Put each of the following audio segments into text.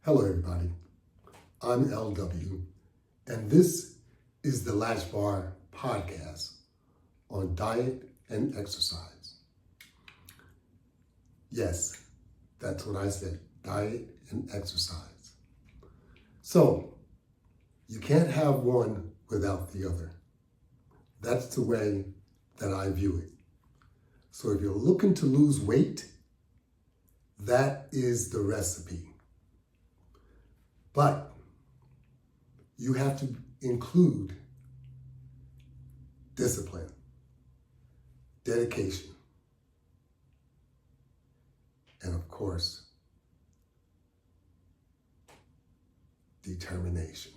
Hello, everybody. I'm LW, and this is the Latch podcast on diet and exercise. Yes, that's what I said, diet and exercise. So, you can't have one without the other. That's the way that I view it. So if you're looking to lose weight, that is the recipe. But you have to include discipline, dedication, and of course, determination.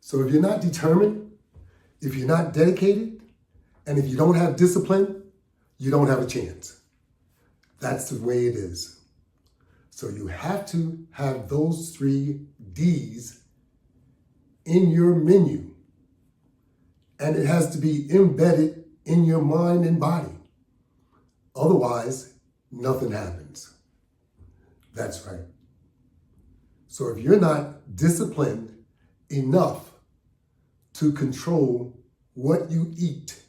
So if you're not determined, if you're not dedicated, and if you don't have discipline, you don't have a chance. That's the way it is. So you have to have those 3 D's in your menu. And it has to be embedded in your mind and body. Otherwise, nothing happens. That's right. So if you're not disciplined enough to control what you eat,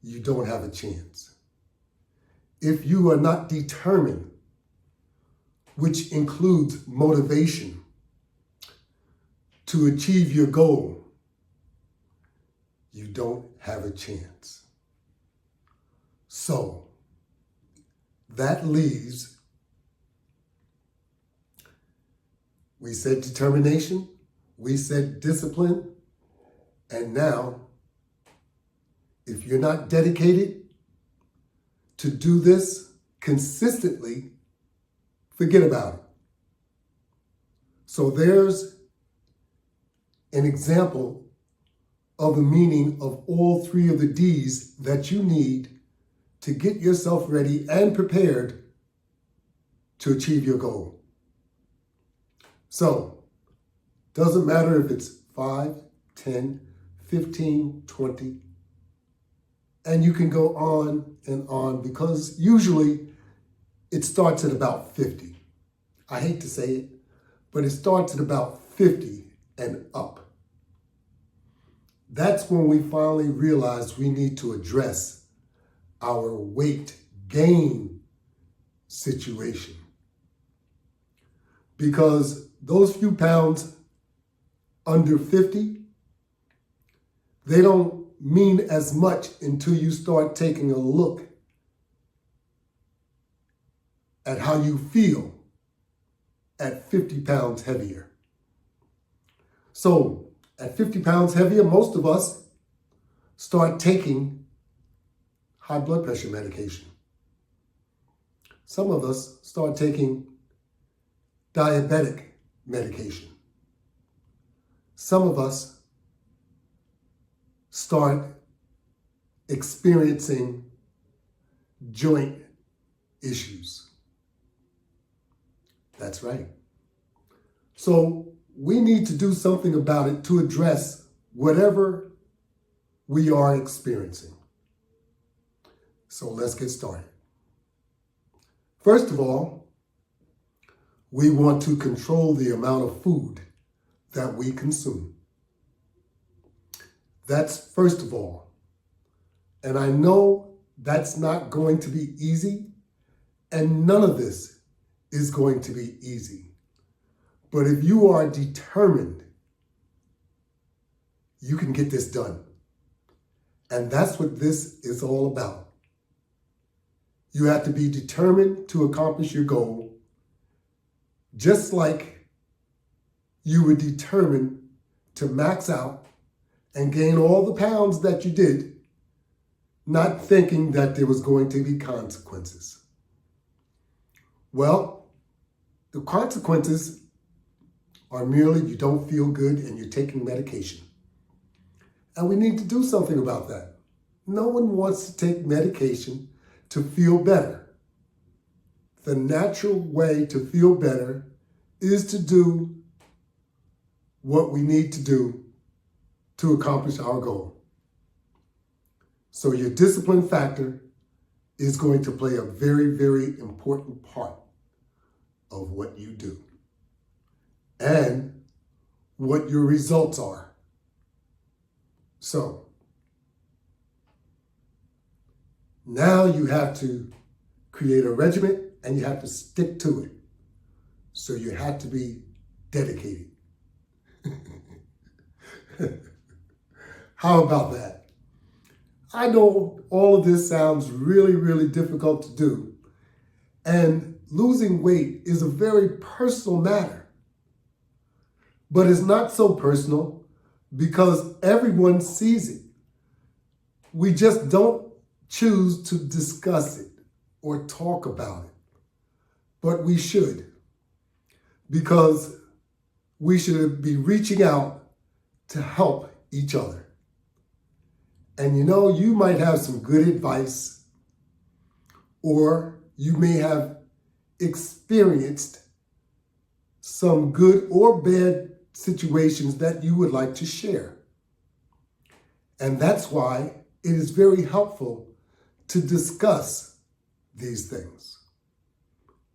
you don't have a chance. If you are not determined, which includes motivation to achieve your goal, you don't have a chance. So that leaves, we said determination, we said discipline, and now, if you're not dedicated to do this consistently, forget about it. So there's an example of the meaning of all 3 of the D's that you need to get yourself ready and prepared to achieve your goal. So, doesn't matter if it's 5, 10, 15, 20, and you can go on and on because usually it starts at about 50. I hate to say it, but it starts at about 50 and up. That's when we finally realize we need to address our weight gain situation. Because those few pounds under 50, they don't mean as much until you start taking a look at how you feel at 50 pounds heavier. So at 50 pounds heavier, most of us start taking high blood pressure medication. Some of us start taking diabetic medication. Some of us start experiencing joint issues. That's right. So we need to do something about it to address whatever we are experiencing. So let's get started. First of all, we want to control the amount of food that we consume. That's first of all. And I know that's not going to be easy, and none of this is going to be easy. But if you are determined, you can get this done. And that's what this is all about. You have to be determined to accomplish your goal, just like you were determined to max out and gain all the pounds that you did, not thinking that there was going to be consequences. Well, the consequences are merely you don't feel good and you're taking medication. And we need to do something about that. No one wants to take medication to feel better. The natural way to feel better is to do what we need to do to accomplish our goal. So your discipline factor is going to play a very, very important part of what you do and what your results are. So now you have to create a regimen and you have to stick to it. So you have to be dedicated. How about that? I know all of this sounds really, really difficult to do. And losing weight is a very personal matter. But it's not so personal because everyone sees it. We just don't choose to discuss it or talk about it. But we should, because we should be reaching out to help each other. And you know, you might have some good advice, or you may have experienced some good or bad situations that you would like to share. And that's why it is very helpful to discuss these things.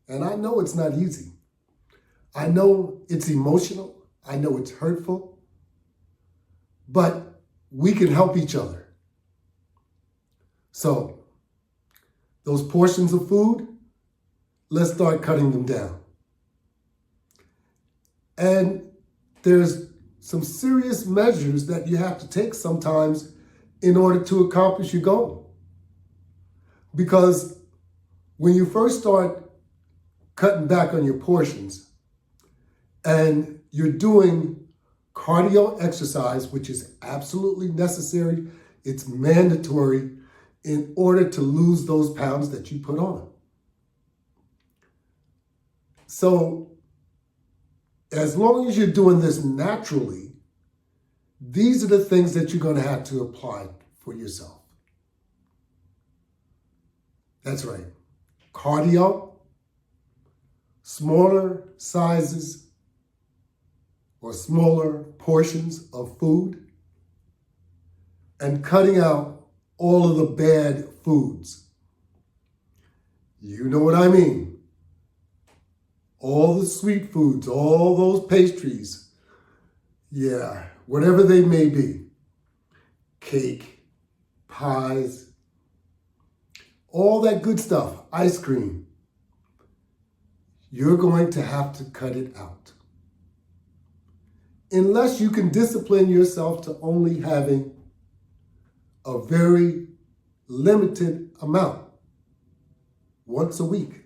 And I know it's not easy. I know it's emotional. I know it's hurtful. But we can help each other. So, those portions of food, let's start cutting them down. And there's some serious measures that you have to take sometimes in order to accomplish your goal. Because when you first start cutting back on your portions and you're doing cardio exercise, which is absolutely necessary, it's mandatory in order to lose those pounds that you put on. So as long as you're doing this naturally, these are the things that you're going to have to apply for yourself. That's right. Cardio, smaller sizes or smaller portions of food, and cutting out all of the bad foods. You know what I mean. All the sweet foods, all those pastries, yeah, whatever they may be, cake, pies, all that good stuff, ice cream, you're going to have to cut it out. Unless you can discipline yourself to only having a very limited amount once a week.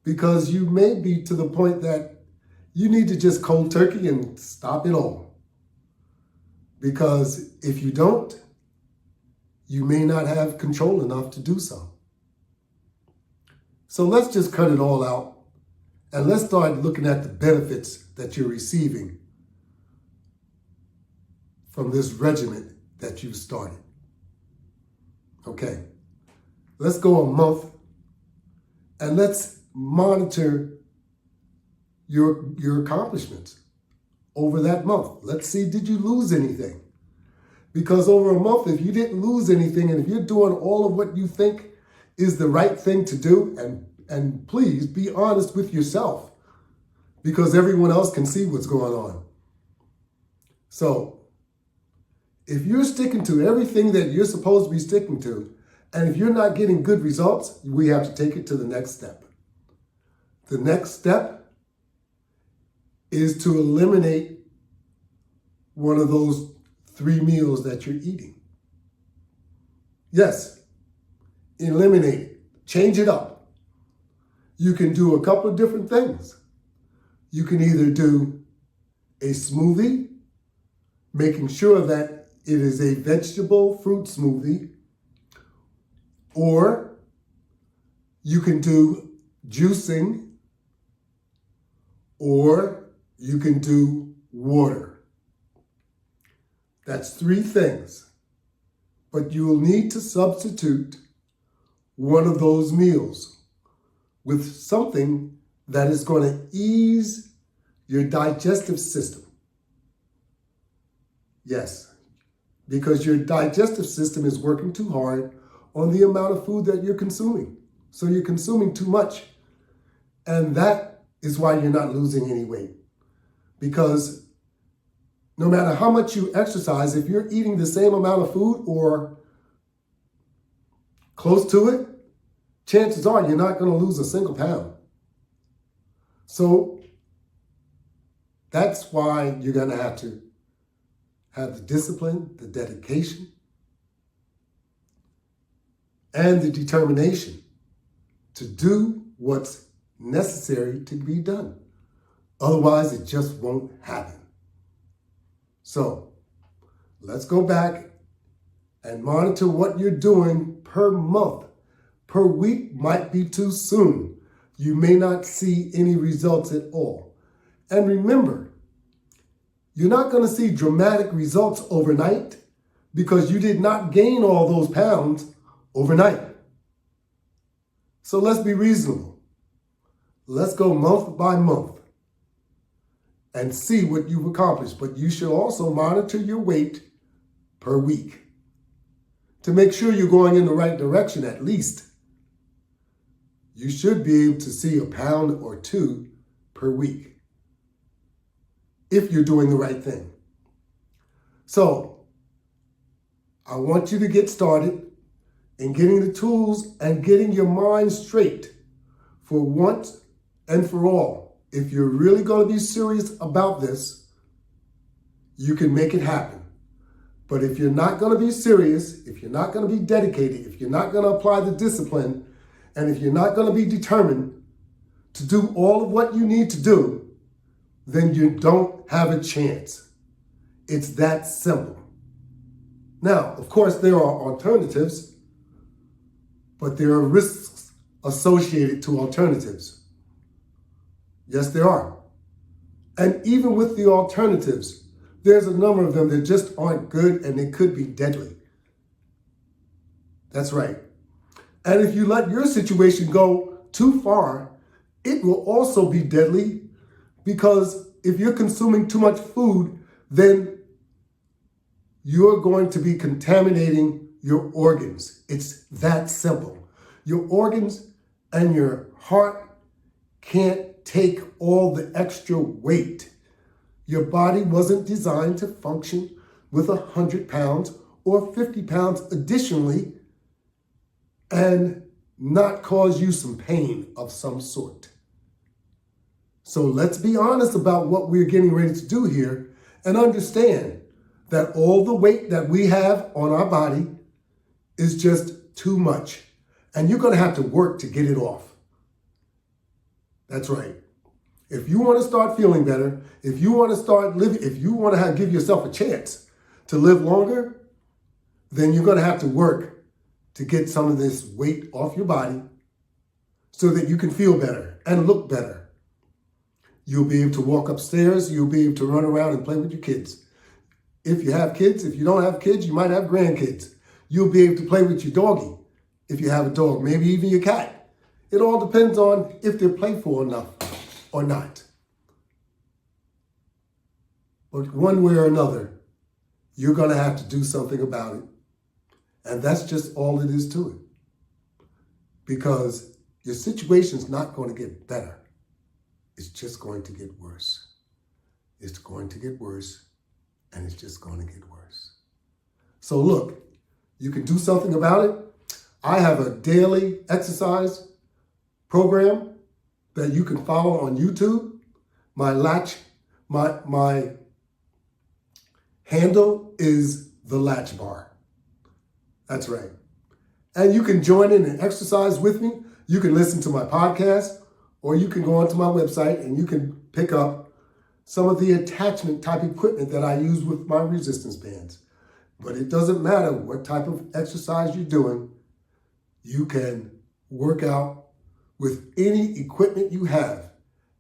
Because you may be to the point that you need to just cold turkey and stop it all. Because if you don't, you may not have control enough to do so. So let's just cut it all out and let's start looking at the benefits that you're receiving from this regimen that you've started. Okay, let's go a month and let's monitor your accomplishments over that month. Let's see, did you lose anything? Because over a month, if you didn't lose anything and if you're doing all of what you think is the right thing to do, and please be honest with yourself because everyone else can see what's going on. So if you're sticking to everything that you're supposed to be sticking to, and if you're not getting good results, we have to take it to the next step. The next step is to eliminate one of those 3 meals that you're eating. Yes, eliminate it. Change it up. You can do a couple of different things. You can either do a smoothie, making sure that it is a vegetable fruit smoothie, or you can do juicing, or you can do water. That's 3 things. But you will need to substitute one of those meals with something that is going to ease your digestive system. Yes, because your digestive system is working too hard on the amount of food that you're consuming. So you're consuming too much. And that is why you're not losing any weight. Because no matter how much you exercise, if you're eating the same amount of food or close to it, chances are you're not going to lose a single pound. So that's why you're going to have the discipline, the dedication, and the determination to do what's necessary to be done. Otherwise, it just won't happen. So let's go back and monitor what you're doing per month. Per week might be too soon. You may not see any results at all. And remember, you're not going to see dramatic results overnight because you did not gain all those pounds overnight. So let's be reasonable. Let's go month by month and see what you've accomplished. But you should also monitor your weight per week to make sure you're going in the right direction at least. You should be able to see a pound or two per week if you're doing the right thing. So I want you to get started in getting the tools and getting your mind straight for once and for all. If you're really going to be serious about this, you can make it happen. But if you're not going to be serious, if you're not going to be dedicated, if you're not going to apply the discipline, and if you're not going to be determined to do all of what you need to do, then you don't have a chance. It's that simple. Now, of course, there are alternatives, but there are risks associated to alternatives. Yes, there are. And even with the alternatives, there's a number of them that just aren't good and they could be deadly. That's right. And if you let your situation go too far, it will also be deadly, because if you're consuming too much food, then you're going to be contaminating your organs. It's that simple. Your organs and your heart can't take all the extra weight. Your body wasn't designed to function with 100 pounds or 50 pounds additionally and not cause you some pain of some sort. So let's be honest about what we're getting ready to do here and understand that all the weight that we have on our body is just too much. And you're going to have to work to get it off. That's right. If you want to start feeling better, if you want to start living, if you want to give yourself a chance to live longer, then you're going to have to work to get some of this weight off your body so that you can feel better and look better. You'll be able to walk upstairs. You'll be able to run around and play with your kids. If you have kids, if you don't have kids, you might have grandkids. You'll be able to play with your doggy if you have a dog, maybe even your cat. It all depends on if they're playful enough or not. But one way or another, you're going to have to do something about it. And that's just all it is to it. Because your situation's not going to get better. It's just going to get worse. It's going to get worse, and it's just going to get worse. So look, you can do something about it. I have a daily exercise program that you can follow on YouTube. My Latch, my handle is the Latch Bar. That's right. And you can join in and exercise with me. You can listen to my podcast, or you can go onto my website and you can pick up some of the attachment type equipment that I use with my resistance bands. But it doesn't matter what type of exercise you're doing. You can work out with any equipment you have.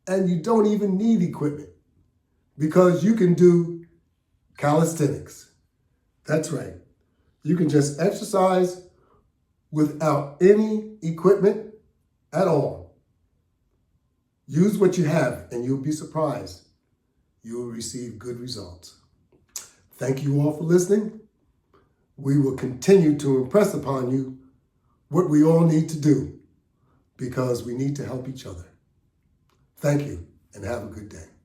And you don't even need equipment because you can do calisthenics. That's right. You can just exercise without any equipment at all. Use what you have and you'll be surprised. You will receive good results. Thank you all for listening. We will continue to impress upon you what we all need to do because we need to help each other. Thank you and have a good day.